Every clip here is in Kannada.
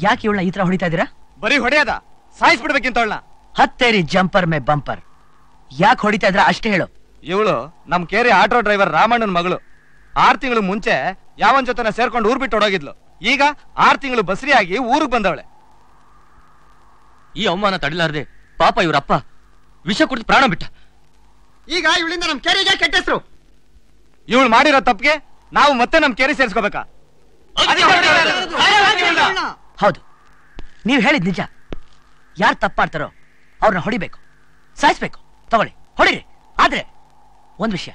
ಯಾಕೆ ಇವಳನ್ನ ಈ ತರ ಹೊಡಿತಾ ಇದೀರಾ? ಬರೀ ಹೊಡೆಯದ ಸಾಯಿಸ್ಬಿಡ್ಬೇಕಿಂತ ಅವಳನ್ನ. ಹತ್ತೇರಿ ಜಂಪರ್ ಮೇ ಬಂಪರ್. ಯಾಕೆ ಹೊಡಿತಾ ಇದ್ರ ಅಷ್ಟೇ ಹೇಳು. ಇವಳು ನಮ್ ಕೇರಿ ಆಟೋ ಡ್ರೈವರ್ ರಾಮಣ್ಣನ ಮಗಳು. 6 ತಿಂಗಳು ಮುಂಚೆ ಯಾವನ್ ಜೊತೆನ ಸೇರ್ಕೊಂಡು ಊರ್ ಬಿಟ್ಟು ಹೊಡೋಗಿದ್ಲು. ಈಗ 6 ತಿಂಗಳು ಬಸ್ರಿಯಾಗಿ ಊರಿಗೆ ಬಂದವಳೆ. ಈ ಅವಮಾನ ತಡಿಲಾರ್ದೆ ಪಾಪ ಇವರಪ್ಪ ವಿಷ ಕುಡಿದು ಪ್ರಾಣ ಬಿಟ್ಟ. ಈಗ ಇವಳಿಂದ ನಮ್ ಕೇರಿಗೆ ಕೆಟ್ಟ ಹೆಸರು. ಇವಳು ಮಾಡಿರೋ ತಪ್ಪಿಗೆ ನಾವು ಮತ್ತೆ ನಮ್ ಕೇರಿ ಸೇರಿಸ್ಕೋಬೇಕಾ? ಹೌದು, ನೀವು ಹೇಳಿದ್ ನಿಜ. ಯಾರು ತಪ್ಪು ಮಾಡ್ತಾರೋ ಅವ್ರನ್ನ ಹೊಡಿಬೇಕು, ಸಾಯಿಸ್ಬೇಕು. ತಗೊಳ್ಳಿ, ಹೊಡಿರಿ. ಆದ್ರೆ ಒಂದ್ ವಿಷಯ,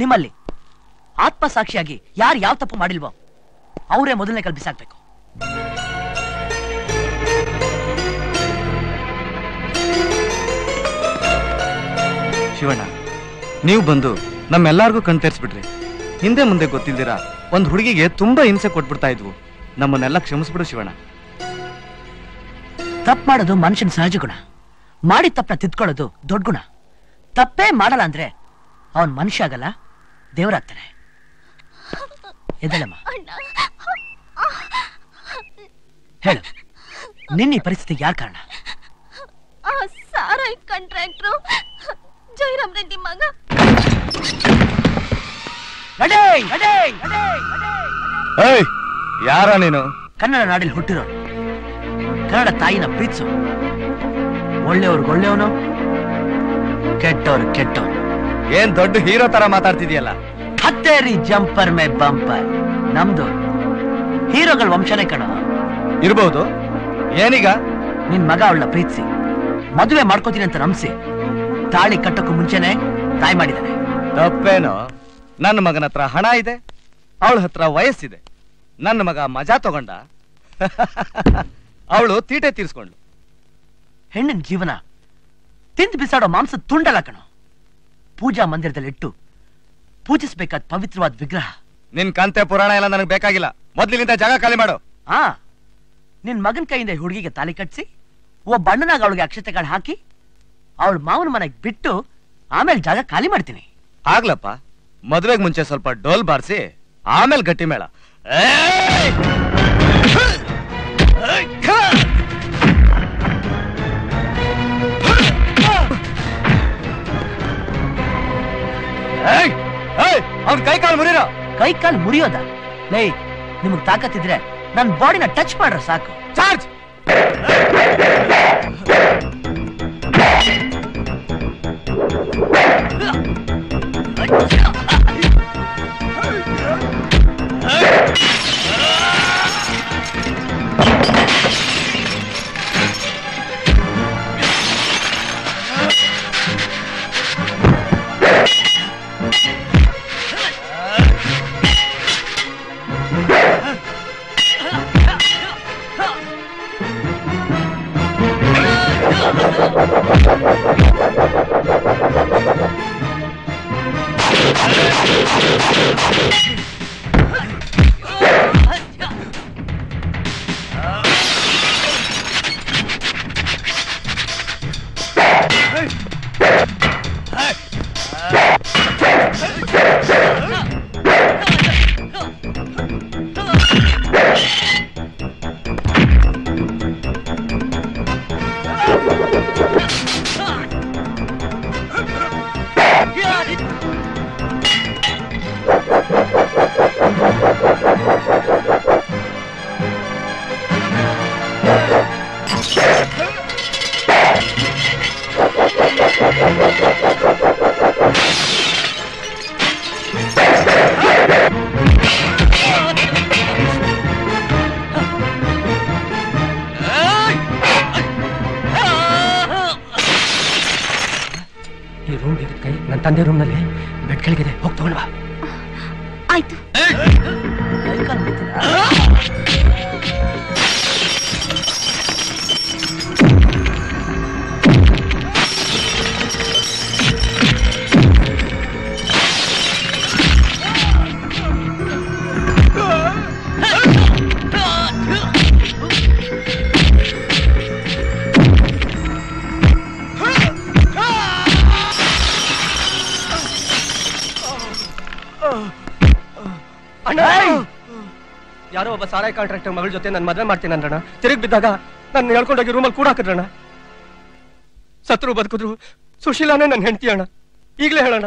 ನಿಮ್ಮಲ್ಲಿ ಆತ್ಮಸಾಕ್ಷಿಯಾಗಿ ಯಾರು ಯಾವ ತಪ್ಪು ಮಾಡಿಲ್ವೋ ಅವರೇ ಮೊದಲನೇ ಕಲ್ ಬಿಸಾಕ್ಬೇಕು. ಶಿವಣ್ಣ, ನೀವು ಬಂದು ನಮ್ಮೆಲ್ಲಾರ್ಗೂ ಕಣ್ತೇರಿಸ್ಬಿಟ್ರಿ. ಹಿಂದೆ ಮುಂದೆ ಗೊತ್ತಿಲ್ದಿರಾ ಒಂದ್ ಹುಡುಗಿಗೆ ತುಂಬಾ ಹಿಂಸೆ ಕೊಟ್ಬಿಡ್ತಾ ಇದ್ವು. ನಮ್ಮನ್ನೆಲ್ಲ ಕ್ಷಮಿಸ್ಬಿಡು ಶಿವಣ್ಣ. ತಪ್ಪು ಮಾಡೋದು ಮನುಷ್ಯನ ಸಹಜ ಗುಣ. ಮಾಡಿ ತಪ್ಪನ್ನ ತಿದ್ಕೊಳ್ಳೋದು ದೊಡ್ಡ ಗುಣ. ತಪ್ಪೇ ಮಾಡಲ್ಲ ಅಂದ್ರೆ ಅವನ್ ಮನುಷ್ಯ ಆಗಲ್ಲ, ದೇವರಾಗ್ತಾನೆ. ಎದಳಮ್ಮ, ಹೇಳು, ನಿನ್ನ ಈ ಪರಿಸ್ಥಿತಿಗೆ ಯಾರು ಕಾರಣ? ಸಾರಾಯಿ ಕಾಂಟ್ರಾಕ್ಟ್ರು ಜಯರಾಮ್ ರೆಡ್ಡಿ ಮಗ. ಯಾರ ನೀನು? ಕನ್ನಡ ನಾಡಿಲ್ ಹುಟ್ಟಿರೋನು, ಕನ್ನಡ ತಾಯಿನ ಪ್ರೀತಿಸೋ, ಒಳ್ಳೆಯವ್ರಿಗೆ ಒಳ್ಳೆಯವನು, ಕೆಟ್ಟವ್ರು ಕೆಟ್ಟವನು. ಏನ್ ದೊಡ್ಡ ಹೀರೋ ತರ ಮಾತಾಡ್ತಿದ್ಯಲ್ಲ. ಹತ್ತೇರಿ ಜಂಪರ್ ಮೇ ಬಂಪರ್. ನಮ್ದು ಹೀರೋಗಳ ವಂಶನೇ ಕಣ. ಇರ್ಬಹುದು. ಏನೀಗ? ನಿನ್ ಮಗ ಅವಳನ್ನ ಪ್ರೀತಿಸಿ ಮದುವೆ ಮಾಡ್ಕೋತೀನಿ ಅಂತ ನಂಬಿಸಿ ತಾಳಿ ಕಟ್ಟಕ್ಕೂ ಮುಂಚೆನೆ ತಾಯಿ ಮಾಡಿದಾನೆ. ತಪ್ಪೇನೋ? ನನ್ನ ಮಗನ ಹತ್ರ ಹಣ ಇದೆ, ಅವಳ ಹತ್ರ ವಯಸ್ಸಿದೆ. ನನ್ನ ಮಗ ಮಜಾ ತಗೊಂಡ, ಅವಳು ತೀಟೆ ತೀರ್ಸ್ಕೊಂಡ್ಳು. ಹೆಣ್ಣಿನ ಜೀವನ ತಿಂದು ಬಿಸಾಡೋ ಮಾಂಸ ತುಂಡಲ್ಲ ಕಣೋ. ಪೂಜಾ ಮಂದಿರದಲ್ಲಿ ಇಟ್ಟು ಪೂಜಿಸಬೇಕಾದ ಪವಿತ್ರವಾದ ವಿಗ್ರಹ. ನಿನ್ ಕಂತೆ ಪುರಾಣ ಎಲ್ಲ ನನಗೆ ಬೇಕಾಗಿಲ್ಲ. ಮೊದ್ಲಿನಿಂದ ಜಾಗ ಖಾಲಿ ಮಾಡು. ನಿನ್ ಮಗನ್ ಕೈಯಿಂದ ಹುಡುಗಿಗೆ ತಾಲಿ ಕಟ್ಸಿ ಒಬ್ಬ ಅಣ್ಣನಾಗ ಅವಳಿಗೆ ಅಕ್ಷತೆಗಳು ಹಾಕಿ ಅವಳ ಮಾವನ ಮನೆಗೆ ಬಿಟ್ಟು ಆಮೇಲೆ ಜಾಗ ಖಾಲಿ ಮಾಡ್ತೀನಿ. ಆಗ್ಲಪ್ಪ, ಮದುವೆಗೆ ಮುಂಚೆ ಸ್ವಲ್ಪ ಡೋಲ್ ಬಾರಿಸಿ ಆಮೇಲೆ ಗಟ್ಟಿ ಮೇಳ. ಅವ್ನ ಕೈ ಕಾಲು ಮುರಿರೋ. ಕೈ ಕಾಲು ಮುರಿಯೋದ? ಲೈ, ನಿಮಗ್ ತಾಕತ್ತಿದ್ರೆ ನನ್ನ ಬಾಡಿನ ಟಚ್ ಮಾಡ್ರ ಸಾಕು. ಚಾರ್ಜ್! ತಂದೆ ರೂಮ್ನಲ್ಲಿ ಬೆಡ್ ಕೆಳಗಿದೆ, ಹೋಗಿ ತಗೊಂಡ್ವಾ. ಆಯ್ತು. ಯಾರೋ ಒಬ್ಬ ಸಾರಾಯಿ ಕಾಂಟ್ರಾಕ್ಟರ್ ಮಗಳ ಜೊತೆ ನನ್ನ ಮದುವೆ ಮಾಡ್ತೀನಿ ಅಂದ್ರಣ. ತಿರುಗಿ ಬಿದ್ದಾಗ ನನ್ನ ಹೇಳ್ಕೊಂಡೋಗಿ ರೂಮಲ್ಲಿ ಕೂಡ ಹಾಕಿದ್ರಣ. ಸತ್ರು ಬದುಕಿದ್ರು ಸುಶೀಲಾನೇ ನನ್ನ ಹೆಂಡತಿ ಅಣ್ಣ. ಈಗಲೇ ಹೇಳೋಣ,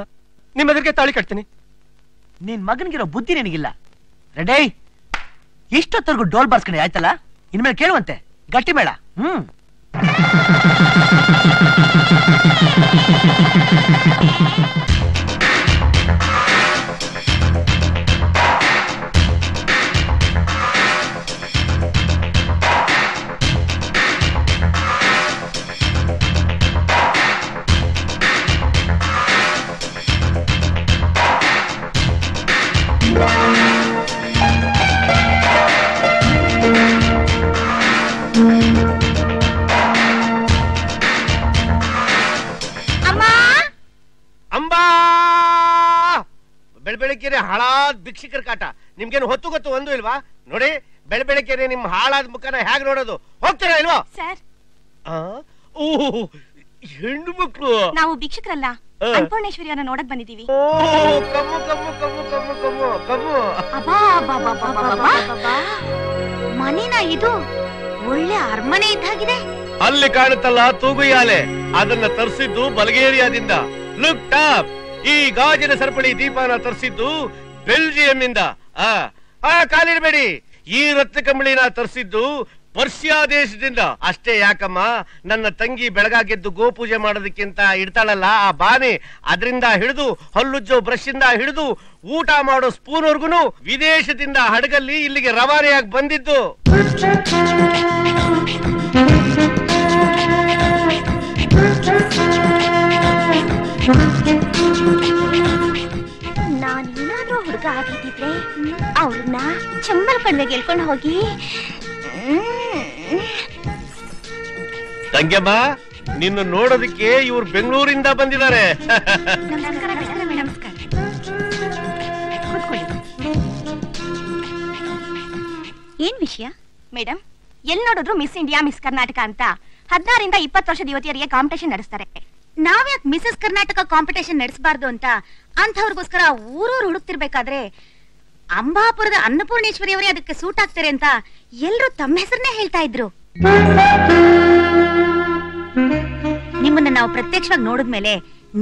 ನಿಮ್ಮ ಎದುರಿಗೆ ತಾಳಿ ಕಟ್ತೀನಿ. ನಿನ್ ಮಗನಿಗಿರೋ ಬುದ್ಧಿ ನಿನಗಿಲ್ಲ. ರೆಡೇ, ಇಷ್ಟೊತ್ತವರೆಗೂ ಡೋಲ್ ಬಾರ್ಸ್ಕೊಂಡು ಆಯ್ತಲ್ಲ, ಇನ್ಮೇಲೆ ಕೇಳುವಂತೆ ಗಟ್ಟಿ ಮೇಳ. ಬೆಳಬೆಳಕೆರೆ ಹಾಳಾದ ಭಿಕ್ಷಿಕರ ಕಾಟ. ನಿಮ್ಗೇನು ಹೊತ್ತು ಗೊತ್ತು ಒಂದು ಇಲ್ವಾ? ನೋಡಿ, ಬೆಳಬೆಳಕೆರೆ ನಿಮ್ ಹಾಳಾದ ಮುಖನ ಹೇಗ್ ನೋಡೋದು? ಹೋಗ್ತೀರಾ ಇಲ್ವಾ? ಸರ್, ಹೆಣ್ಣು ಮಕ್ಳು ನಾವು ಭಿಕ್ಷಕರಲ್ಲ, ಅನ್ನಪೂರ್ಣೇಶ್ವರಿಯನ್ನ ನೋಡಕ್ ಬಂದಿದೀವಿ. Come come come come come come. ಮನೇನ ಇದು? ಒಳ್ಳೆ ಅರಮನೆ ಇದ್ದಾಗಿದೆ. ಅಲ್ಲಿ ಕಾಣುತ್ತಲ್ಲ ತೂಗುಯಾಲೆ, ಅದನ್ನ ತರಿಸಿದ್ದು ಬಲ್ಗೇರಿಯಾದಿಂದ. ಲುಕ್ ಟಾಪ್, ಈ ಗಾಜಿನ ಸರಪಳಿ ದೀಪನ ತರಿಸಿದ್ದು ಬೆಲ್ಜಿಯಂ ಇಂದ. ಕಾಲಿಡಬೇಡಿ, ಈ ರತ್ನ ಕಂಬಳಿನ ತರಿಸಿದ್ದು ಪರ್ಷಿಯಾ ದೇಶದಿಂದ. ಅಷ್ಟೇ ಯಾಕಮ್ಮ, ನನ್ನ ತಂಗಿ ಬೆಳಗಾಗೆದ್ದು ಗೋಪೂಜೆ ಮಾಡೋದಕ್ಕಿಂತ ಇಡ್ತಾಳಲ್ಲ ಆ ಬಾನೆ, ಅದರಿಂದ ಹಿಡಿದು ಹಲ್ಲುಜ್ಜೋ ಬ್ರಷ್ ಇಂದ ಹಿಡಿದು ಊಟ ಮಾಡೋ ಸ್ಪೂನ್ ವರ್ಗುನು ವಿದೇಶದಿಂದ ಹಡಗಲ್ಲಿ ಇಲ್ಲಿಗೆ ರವಾನೆಯಾಗಿ ಬಂದಿದ್ದು. ನಾನೇನಾದ್ರೂ ಹುಡುಗ ಆಗಿದ್ದಿದ್ರೆ ಅವ್ರನ್ನ ಚಂಬಲ್ ಕಣಿವೆಗೆ ಹೇಳ್ಕೊಂಡು ಹೋಗಿ. ತಂಗ್ಯಮ್ಮ, ನಿನ್ನ ನೋಡೋದಕ್ಕೆ ಇವ್ರು ಬೆಂಗಳೂರಿಂದ ಬಂದಿದ್ದಾರೆ. ನಮಸ್ಕಾರ. ಏನ್ ವಿಷಯ ಮೇಡಮ್? ಎಲ್ಲಿ ನೋಡಿದ್ರು ಮಿಸ್ ಇಂಡಿಯಾ, ಮಿಸ್ ಕರ್ನಾಟಕ ಅಂತ 16 ರಿಂದ 20 ವರ್ಷದ ಯುವತಿಯರಿಗೆ ಕಾಂಪಿಟೇಷನ್ ನಡೆಸ್ತಾರೆ. ನಾವ್ಯಾಕೆ ಮಿಸಸ್ ಕರ್ನಾಟಕ ಕಾಂಪಿಟೇಷನ್ ನಡೆಸಬಾರ್ದು ಅಂತ ಅಂಥವ್ರಿಗೋಸ್ಕರ ಊರೂರು ಹುಡುಕ್ತಿರ್ಬೇಕಾದ್ರೆ ಅಂಬಾಪುರದ ಅನ್ನಪೂರ್ಣೇಶ್ವರಿ ಅವರೇ ಅದಕ್ಕೆ ಸೂಟ್ ಆಗ್ತಾರೆ ಅಂತ ಎಲ್ರು ತಮ್ಮ ಹೆಸರನ್ನೇ ಹೇಳ್ತಾ ಇದ್ರು. ನಿಮ್ಮನ್ನ ನಾವು ಪ್ರತ್ಯಕ್ಷವಾಗಿ ನೋಡಿದ್ಮೇಲೆ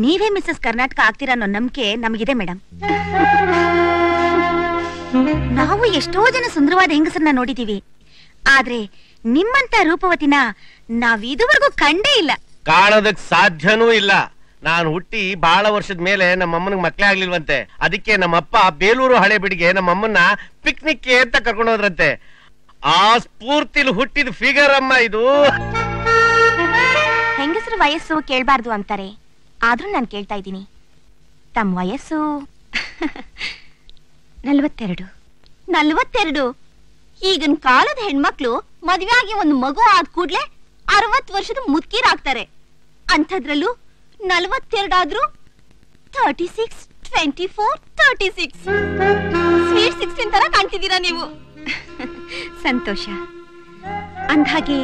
ನೀವೇ ಮಿಸಸ್ ಕರ್ನಾಟಕ ಆಗ್ತೀರಾ ಅನ್ನೋ ನಂಬಿಕೆ ನಮಗಿದೆ ಮೇಡಮ್. ನಾವು ಎಷ್ಟೋ ಜನ ಸುಂದರವಾದ ಹೆಂಗಸರನ್ನ ನೋಡಿದೀವಿ, ಆದ್ರೆ ನಿಮ್ಮಂತ ರೂಪವತಿನ ನಾವ್ ಇದುವರೆಗೂ ಕಂಡೇ ಇಲ್ಲ. ಕಾಣೋದಕ್ ಸಾಧ್ಯನೂ ಇಲ್ಲ. ನಾನು ಹುಟ್ಟಿ ಬಹಳ ವರ್ಷದ ಮೇಲೆ ನಮ್ಮಮ್ಮನಿಗೆ ಮಕ್ಳೇ ಆಗ್ಲಿಲ್ವಂತೆ. ಅದಕ್ಕೆ ನಮ್ಮಪ್ಪ ಬೇಲೂರು ಹಳೆಬಿಡಿಗೆ ನಮ್ಮಮ್ಮನ್ನ ಪಿಕ್ನಿಕ್ ಅಂತ ಕರ್ಕೊಂಡು ಹೋದ್ರಂತೆ. ಆ ಸ್ಫೂರ್ತಿಲಿ ಹುಟ್ಟಿದ ಫಿಗರ್ ಅಮ್ಮ ಇದು. ಹೆಂಗಸರ ವಯಸ್ಸು ಕೇಳ್ಬಾರ್ದು ಅಂತಾರೆ, ಆದ್ರೂ ನಾನು ಕೇಳ್ತಾ ಇದ್ದೀನಿ. ತಮ್ಮ ವಯಸ್ಸು 42. ಈಗಿನ ಕಾಲದ ಹೆಣ್ಮಕ್ಳು ಮದ್ವೆ ಆಗಿ ಒಂದು ಮಗು ಆದ ಕೂಡ್ಲೆ 60 ವರ್ಷದ ಮುದುಕೀರಾಗ್ತಾರೆ. ಅಂಥದ್ರಲ್ಲೂ 42 ಆದ್ರೂ 36, 24, 36 ಸ್ವೀಟ್ 16 ತರ ಕಾಣ್ತಿದ್ದೀರಾ ನೀವು. ಸಂತೋಷ. ಅಂದ್ಹಾಗೆ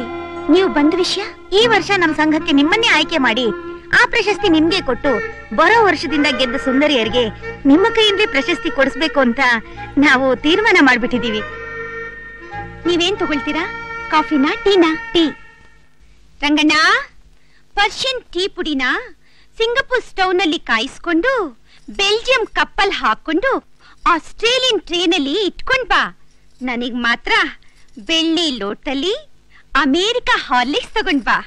ನೀವು ಬಂದ ವಿಷಯ, ಈ ವರ್ಷ ನಮ್ಮ ಸಂಘಕ್ಕೆ ನಿಮ್ಮನ್ನೇ ಆಯ್ಕೆ ಮಾಡಿ ಆ ಪ್ರಶಸ್ತಿ ನಿಮ್ಗೆ ಕೊಟ್ಟು ಬರೋ ವರ್ಷದಿಂದ ಗೆದ್ದ ಸುಂದರಿಯರಿಗೆ ನಿಮ್ಮ ಕೈಯಿಂದಲೇ ಪ್ರಶಸ್ತಿ ಕೊಡಿಸ್ಬೇಕು ಅಂತ ನಾವು ತೀರ್ಮಾನ ಮಾಡ್ಬಿಟ್ಟಿದೀವಿ. ನೀವೇನ್ ತಗೊಳ್ತೀರಾ? ಕಾಫಿನಾ, ಟೀನಾ? ಟೀ. ರಂಗಣ್ಣ, ಪರ್ಷಿಯನ್ ಟೀ ಪುಡಿನ ಸಿಂಗಪೂರ್ ಸ್ಟವ್ ನಲ್ಲಿ ಕಾಯಿಸ್ಕೊಂಡು ಬೆಲ್ಜಿಯಂ ಕಪ್ಪಲ್ ಹಾಕೊಂಡು ಆಸ್ಟ್ರೇಲಿಯನ್ ಟ್ರೇನಲ್ಲಿ ಇಟ್ಕೊಂಡ್ ಬಾ. ನನಗ್ ಮಾತ್ರ ಬೆಳ್ಳಿ ಲೋಟಲ್ಲಿ ಅಮೇರಿಕ ಹಾರ್ಲಿಕ್ಸ್ ತಗೊಂಡ್ ಬಾ.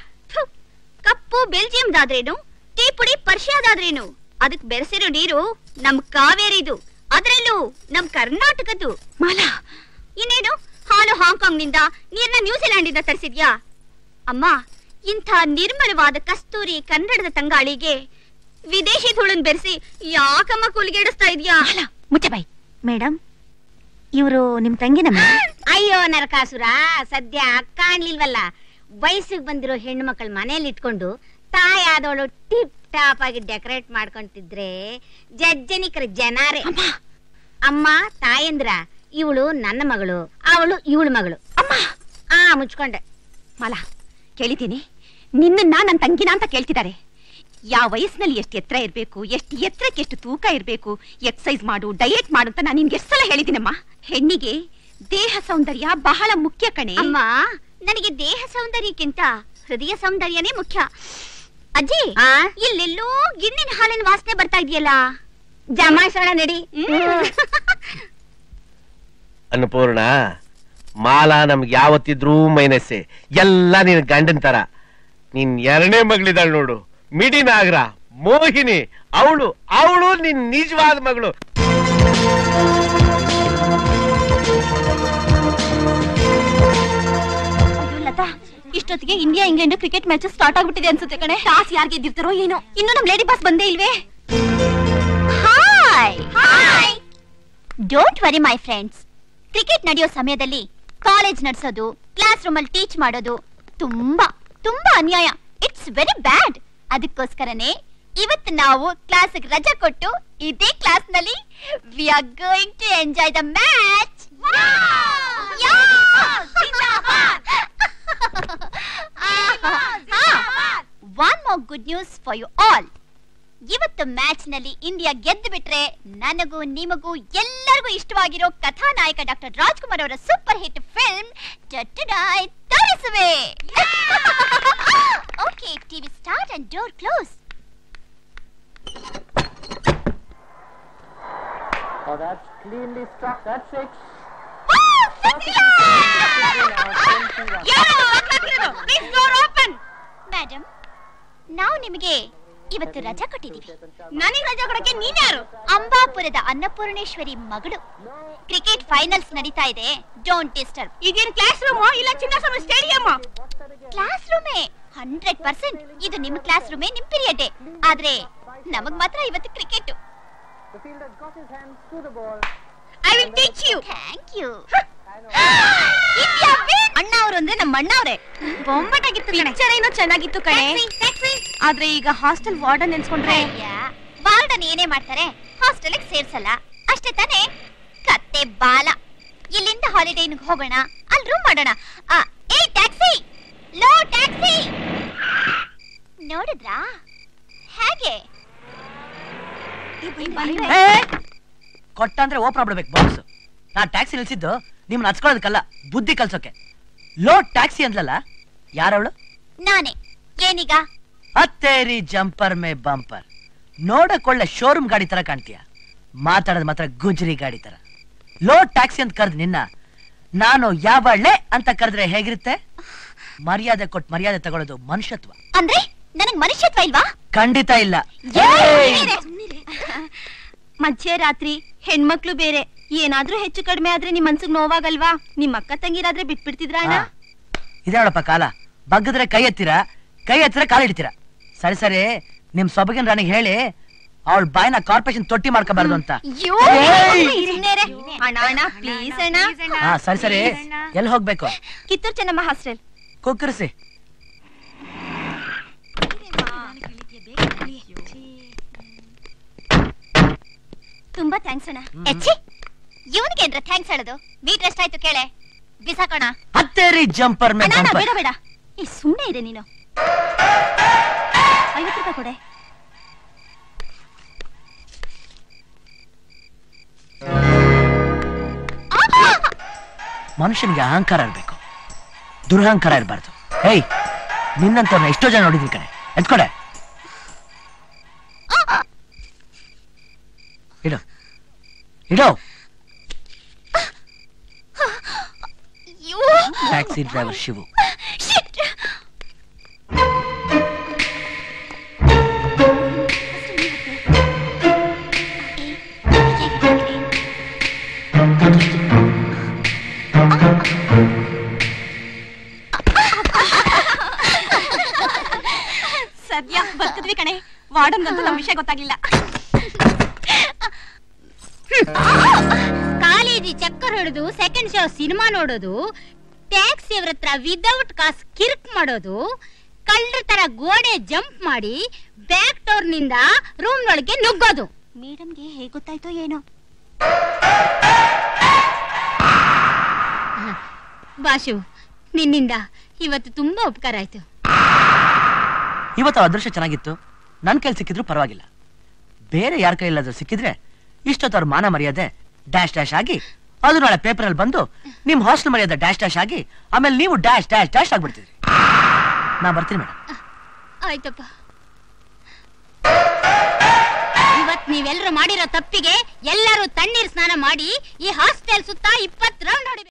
ಕಪ್ಪು ಬೆಲ್ಜಿಯಂದಾದ್ರೇನು, ಟೀ ಪುಡಿ ಪರ್ಷಿಯಾದಾದ್ರೇನು, ಅದಕ್ ಬೆರೆಸಿರೋ ನೀರು ನಮ್ ಕಾವೇರಿದು, ಅದ್ರಲ್ಲೂ ನಮ್ ಕರ್ನಾಟಕದ್ದು. ಮಾಲಾ, ಇನ್ನೇನು ಹಾಲು ಹಾಂಗ್ಕಾಂಗ್ ನಿಂದ, ನೀರ್ನ ನ್ಯೂಜಿಲ್ಯಾಂಡ್ ಇಂದ ತರಿಸಿದ್ಯಾ? ಅಮ್ಮ, ಇಂಥ ನಿರ್ಮಲವಾದ ಕಸ್ತೂರಿ ಕನ್ನಡದ ತಂಗಾಳಿಗೆ ವಿದೇಶಿ ಧೂಳನ್ ಬೆರೆಸಿ ಯಾಕಮ್ಮ ಕೂಲಿಗೆಡಿಸ್ತಾ ಇದ್ಯಾ? ಮುಚ್ಚಬಾಯಿ. ಮೇಡಮ್, ಇವರು ನಿಮ್ ತಂಗಿನಮ್ಮ? ಅಯ್ಯೋ ನರಕಾಸುರ, ಸದ್ಯ ಅಕ್ಕ ಅನ್ಲಿಲ್ವಲ್ಲ. ವಯಸ್ಸಿಗೆ ಬಂದಿರೋ ಹೆಣ್ಣು ಮಕ್ಕಳ ಮನೇಲಿ ಇಟ್ಕೊಂಡು ತಾಯಾದವಳು ಟಿಪ್ ಟಾಪ್ ಆಗಿ ಡೆಕೋರೇಟ್ ಮಾಡ್ಕೊಂತಿದ್ರೆ ಜಜ್ಜನಿಕರ ಜನಾರೇ. ಅಮ್ಮ ತಾಯಂದ್ರ, ಇವಳು ನನ್ನ ಮಗಳು, ಅವಳು ಇವಳು ಮಗಳು. ಅಮ್ಮ ಮುಚ್ಕೊಂಡೆ. ಮಾಲಾ, ಕೇಳಿದ್ದೀನಿ ನಿನ್ನ ನನ್ನ ತಂಗಿನ ಅಂತ ಕೇಳ್ತಿದ್ದಾರೆ. ಯಾವ ವಯಸ್ಸಿನಲ್ಲಿ ಎಷ್ಟು ಎತ್ತರ ಇರ್ಬೇಕು, ಎಷ್ಟು ಎತ್ತರಕ್ಕೆ ಎಷ್ಟು ತೂಕ ಇರ್ಬೇಕು, ಎಕ್ಸಸೈಸ್ ಮಾಡು, ಡಯೇಟ್ ಮಾಡು ಅಂತ ನಾನು ನಿನ್ಗೆ ಎಷ್ಟು ಸಲ ಹೇಳಿದ್ದೀನಮ್ಮ. ಹೆಣ್ಣಿಗೆ ದೇಹ ಸೌಂದರ್ಯ ಬಹಳ ಮುಖ್ಯ ಕಣೆ. ಅಮ್ಮ, ನನಗೆ ದೇಹ ಸೌಂದರ್ಯಕ್ಕಿಂತ ಹೃದಯ ಸೌಂದರ್ಯನೇ ಮುಖ್ಯ. ಅಜ್ಜಿ, ಇಲ್ಲೆಲ್ಲೋ ಗಿಣ್ಣಿನ ಹಾಲಿನ ವಾಸನೆ ಬರ್ತಾ ಇದೆಯಲ್ಲ, ಜಮಾಯಿಸೋಣ ನಡಿ. ಅನ್ನಪೂರ್ಣ, ಮಾಲಾ ನಮ್ಗೆ ಯಾವತ್ತಿದ್ರೂ ಮೈನಸ್ಸೆ, ಎಲ್ಲ ನಿನ್ ಗಂಡನ್ ತರ. ನಿನ್ ಎರಡನೇ ಮಗಳಿದಾಳು ನೋಡು, ಮಿಡಿ ನಾಗರ, ಮೋಹಿನಿ. ಅವಳು ನಿನ್ ನಿಜವಾದ ಮಗಳು. ಲತಾ, ಇಷ್ಟೊತ್ತಿಗೆ India England cricket match start ಆಗ್ಬಿಟ್ಟಿದೆ ಅನ್ಸುತ್ತೆ ಕಣೆ. ಟಾಸ್ ಯಾರು ಗೆದ್ದಿರ್ತಾರೋ ಏನೋ. ಇನ್ನು ನಮ್ ಲೇಡಿ ಬಾಸ್ ಬಂದೇ ಇಲ್ವೇ? Hi, don't worry my friends. Cricket ನಡೆಯೋ ಸಮಯದಲ್ಲಿ ಕಾಲೇಜ್ ನಡೆಸೋದು, ಕ್ಲಾಸ್ ರೂಮ್ ಅಲ್ಲಿ ಟೀಚ್ ಮಾಡೋದು ತುಂಬಾ ತುಂಬಾ ಅನ್ಯಾಯ. It's very bad. ಅದಕ್ಕೋಸ್ಕರನೇ ಇವತ್ತು ನಾವು ಕ್ಲಾಸ್ ರಜಾ ಕೊಟ್ಟು ಇದೇ ಕ್ಲಾಸ್ ನಲ್ಲಿ we are going to enjoy the match. One more good news for you all. ಇವತ್ತು ಮ್ಯಾಚ್ ನಲ್ಲಿ ಇಂಡಿಯಾ ಗೆದ್ದು ಬಿಟ್ರೆ ನನಗೂ ನಿಮಗೂ ಎಲ್ಲರಿಗೂ ಇಷ್ಟವಾಗಿರೋ ಕಥಾನಾಯಕ ಡಾಕ್ಟರ್ ರಾಜ್ಕುಮಾರ್ ಅವರ ಸೂಪರ್ ಹಿಟ್ ಫಿಲ್ಮ್ ತೋರಿಸುವೆ. Okay, TV start and door close. Madam, ನಾವು ನಿಮಗೆ ಇವತ್ತು ರಜಾ ಕೊಟ್ಟಿದ್ದೀವಿ. ನನಗೆ ರಜಾ ಕೊಡಕ್ಕೆ ನೀನ್ಯಾರು? ಅಂಬಾಪುರದ ಅನ್ನಪೂರ್ಣೇಶ್ವರಿ ಮಗಳು. ಕ್ರಿಕೆಟ್ ಫೈನಲ್ಸ್ ನಡೀತಾ ಇದೆ, ಡೋಂಟ್ ಡಿಸ್ಟರ್ಬ್. ಇದೇನು ಕ್ಲಾಸ್ ರೂಮ್ ಇಲ್ಲ ಚಿನ್ನಸ್ವಾಮಿ ಸ್ಟೇಡಿಯಂ? ಕ್ಲಾಸ್ ರೂಮೇ 100%. ಇದು ನಿಮ್ಮ ಕ್ಲಾಸ್ ರೂಮೇ, ನಿಮ್ ಪೀರಿಯಡ್. ಆದ್ರೆ ನಮಗ್ ಮಾತ್ರ ಇವತ್ತು cricket. I will teach you. Thank you. ಅಣ್ಣ ಅವರು ಅಂದ್ರೆ ನಮ್ಮ ಅಣ್ಣ ಅವರೇ. ಬೊಂಬಟಾಗಿತ್ತು ಕಣೆ. ಪಿಕ್ಚರ್ ಏನೋ ಚೆನ್ನಾಗಿತ್ತು ಕಣೆ. ಆದ್ರೆ ಈಗ ಹಾಸ್ಟೆಲ್ ವಾರ್ಡನ್ ನೆನ್ಸ್ಕೊಂಡ್ರೆ, ವಾರ್ಡನ್ ಏನೇ ಮಾಡ್ತಾರೆ, ಹಾಸ್ಟೆಲ್ ಸೇರ್ಸಲ್ಲ ಅಷ್ಟೇ ತಾನೇ. ಕತ್ತೆ ಬಾಲ. ಇಲ್ಲಿಂದ ಹಾಲಿಡೇ ಹೋಗೋಣ, ಅಲ್ಲಿ ರೂಮ್ ಮಾಡೋಣ. ಏ ಟ್ಯಾಕ್ಸಿ, ಲೋ ಟ್ಯಾಕ್ಸಿ. ನೋಡಿದ್ರಾ ಹೇಗೆ ಕೊಟ್ಟ ಅಂದ್ರೆ ಓಪನ್ ಮಾಡ್ಬೇಕು ಬಾಕ್ಸ್. ನಾ ಟ್ಯಾಕ್ಸಿ ನಿಲ್ಸಿದ್ದು ನಿಮ್ನ ಹಚ್ಕೊಳ್ಳೋದಕ್ಕಲ್ಲ, ಬುದ್ಧಿ ಕಲ್ಸೋಕೆ. Low taxi ಅಂದ್ಲಲ್ಲ, ಯಾರವಳು? ನಾನೇ. ಏನೀಗ? ಹತ್ತೇರಿ ಜಂಪರ್ ಮೇ ಬಂಪರ್. ನೋಡಕೊಳ್ಳೆ ಶೋರೂಮ್ ಗಾಡಿ ತರ ಕಾಣ್ತೀಯ, ಮಾತಾಡೋದು ಮಾತ್ರ ಗುಜ್ರಿ ಗಾಡಿ ತರ. ಲೋ ಟ್ಯಾಕ್ಸಿ ಅಂತ ಕರೆದ್ ನಿನ್ನ ನಾನು ಯಾವಳೆ ಅಂತ ಕರೆದ್ರೆ ಹೇಗಿರುತ್ತೆ? ಮರ್ಯಾದೆ ಕೊಟ್ಟು ಮರ್ಯಾದೆ ತಗೊಳ್ಳೋದು ಮನುಷ್ಯತ್ವ. ಅಂದ್ರೆ ನನಗ್ ಮನುಷ್ಯತ್ವ ಇಲ್ವಾ? ಖಂಡಿತ ಇಲ್ಲ. ಮಧ್ಯರಾತ್ರಿ ಹೆಣ್ಮಕ್ಳು ಬೇರೆ, ಏನಾದ್ರೂ ಹೆಚ್ಚು ಕಡಿಮೆ ಆದ್ರೆ ನಿಮ್ ಮನ್ಸಿಗೆ ನೋವಾಗಲ್ವಾ? ನಿಮ್ ಅಕ್ಕ ತಂಗಿರಾದ್ರೆ ಬಿಟ್ಬಿಡ್ತಿದ್ರ ಅಣ್ಣ? ಇದೇಳಪ್ಪ ಕಾಲ. ಬಗ್ಗದ್ರೆ ಕೈ ಎತ್ತಿರ, ಕೈ ಎತ್ತಿರ ಕಾಲಿಡ್ತೀರ. ಸರಿ ಸರಿ, ನಿಮ್ ಸೊಬಗಿನ ರಾಣಿಗೆ ಹೇಳಿ ಅವಳ ಬಾಯಿನ ಕಾರ್ಪೊರೇಷನ್ ತೊಟ್ಟಿ ಮಾಡ್ಕೋಬಾರ್ದು ಅಂತ. ಸರಿ ಸರಿ, ಎಲ್ಲಿ ಹೋಗ್ಬೇಕು? ಕಿತ್ತೂರು ಚೆನ್ನಮ್ಮ ಹಾಸ್ಟೆಲ್. ಕುಕ್ಕರ್ಸಿ. ತುಂಬಾ ಥ್ಯಾಂಕ್ಸ್ ಅಣ್ಣ. ಇವನಿಗೆ ಏನ್ರ ಥ್ಯಾಂಕ್ಸ್ ಹೇಳೋದು? ಮೀಟರ್ ಎಷ್ಟಾಯ್ತು ಕೇಳೆ, ಬಿಸಾಕೋಣ. ಹತ್ತೇರಿ ಜಂಪರ್ ಮೇ ಬಂಪರ್. ಬೇಡ ಬೇಡ, ಈ ಸುಮ್ನೆ ಇದೆ ನೀನು. 50 ರೂಪಾಯಿ ಕೊಡೆ. ಮನುಷ್ಯನಿಗೆ ಅಹಂಕಾರ ಇರ್ಬೇಕು, ದುರಹಂಕಾರ ಇರಬಾರ್ದು. ಹೇಯ್, ನಿನ್ನಂತವ್ರನ್ನ ಎಷ್ಟೋ ಜನ ನೋಡಿದ್ವಿ ಕಣೆ. ಎತ್ಕೊಡೆ. ಇಡು ಇಡು. Taxi driver Shivu. ಸದ್ಯ ಬದುಕಿದ್ವಿ ಕಣೆ. ವಾರ್ಡನ್ಗಂತೂ ನಮ್ಮ ವಿಷಯ ಗೊತ್ತಾಗ್ಲಿಲ್ಲ. ಕಾಲೇಜಿ ಚಕ್ಕರ್ ಹೊಡೆದು ಸೆಕೆಂಡ್ ಶೋ ಸಿನಿಮಾ ನೋಡೋದು, ಟ್ಯಾಕ್ಸಿ ಅವ್ರ ಹತ್ರ ವಿದೌಟ್ ಕಾಸ್ ಕಿರ್ಕ್ ಮಾಡೋದು, ಕಳ್ಳರ ತರ ಗೋಡೆ ಜಂಪ್ ಮಾಡಿ ಬ್ಯಾಕ್ ಡೋರ್ ನಿಂದ ರೂಮ್ ನೊಳಗೆ ನುಗ್ಗೋದು. ಮೇಡಮ್ಗೆ ಹೇಗೆ ಗೊತ್ತಾಯ್ತೋ ಏನೋ. ಬಾಶು, ನಿನ್ನಿಂದ ಇವತ್ತು ತುಂಬಾ ಉಪಕಾರ ಆಯ್ತು. ಇವತ್ತು ಅದೃಷ್ಟ ಚೆನ್ನಾಗಿತ್ತು. ನನ್ ಕೈಲಿ ಸಿಕ್ಕಿದ್ರು ಪರವಾಗಿಲ್ಲ. ಬೇರೆ ಯಾರ ಕೈಲಾದ್ರೂ ಸಿಕ್ಕಿದ್ರೆ ಇಷ್ಟೊತ್ತು ಅವ್ರ ಮಾನ ಮರ್ಯಾದೆ ಡ್ಯಾಶ್ ಡ್ಯಾಶ್ ಆಗಿ ಅದು ನಾಳೆ ಪೇಪರ್ ಅಲ್ಲಿ ಬಂದು ನಿಮ್ ಹಾಸ್ಟೆಲ್ ಮರ್ಯಾದ ಡ್ಯಾಶ್ ಡ್ಯಾಶ್ ಆಗಿ ಆಮೇಲೆ ನೀವು ಡ್ಯಾಶ್ ಡ್ಯಾಶ್ ಡ್ಯಾಶ್ ಆಗ್ಬಿಡ್ತೀರಿ. ನಾ ಬರ್ತೀನಿ ಮೇಡಮ್. ಆಯ್ತಪ್ಪ. ಇವತ್ ನೀವೆಲ್ಲರೂ ಮಾಡಿರೋ ತಪ್ಪಿಗೆ ಎಲ್ಲರೂ ತಣ್ಣೀರ್ ಸ್ನಾನ ಮಾಡಿ ಈ ಹಾಸ್ಟೆಲ್ ಸುತ್ತ 20 ರೌಂಡ್ ಹೊಡಿ.